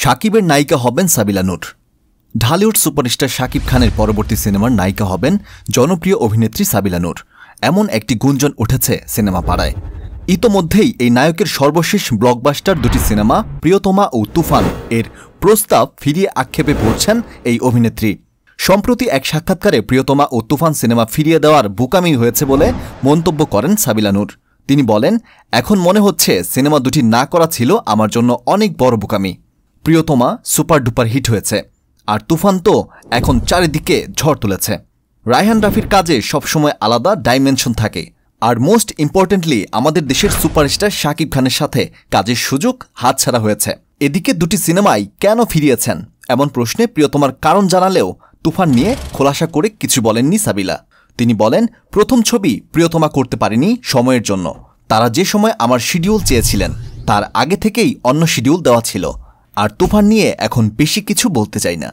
শাকিবের নায়িকা হবেন সাবিলা নূর। ঢালিউড সুপারস্টার শাকিব খানের পরবর্তী সিনেমার নায়িকা হবেন জনপ্রিয় অভিনেত্রী সাবিলা নূর। এমন একটি গুঞ্জন উঠেছে সিনেমা পাড়ায়। ইতোমধ্যেই এই নায়কের সর্বশেষ ব্লকবাস্টার দুটি সিনেমা প্রিয়তমা ও তুফান এর প্রস্তাব ফিরিয়ে আক্ষেপে পড়ছেন এই অভিনেত্রী। সম্প্রতি এক সাক্ষাৎকারে প্রিয়তমা ও তুফান সিনেমা ফিরিয়ে দেওয়ার বোকামি হয়েছে বলে মন্তব্য করেন সাবিলা নূর। তিনি বলেন, এখন মনে হচ্ছে সিনেমা দুটি না করা ছিল আমার জন্য অনেক বড় বোকামি। প্রিয়তমা সুপার ডুপার হিট হয়েছে, আর তুফান তো এখন চারিদিকে ঝড় তুলেছে। রায়হান রাফির কাজে সবসময় আলাদা ডাইমেনশন থাকে, আর মোস্ট ইম্পর্টেন্টলি আমাদের দেশের সুপারস্টার শাকিব খানের সাথে কাজের সুযোগ হাতছাড়া হয়েছে। এদিকে দুটি সিনেমাই কেন ফিরিয়েছেন এমন প্রশ্নে প্রিয়তমার কারণ জানালেও তুফান নিয়ে খোলাসা করে কিছু বলেননি সাবিলা। তিনি বলেন, প্রথম ছবি প্রিয়তমা করতে পারেনি সময়ের জন্য। তারা যে সময় আমার শিডিউল চেয়েছিলেন তার আগে থেকেই অন্য শিডিউল দেওয়া ছিল, আর তুফান নিয়ে এখন বেশি কিছু বলতে চাই না।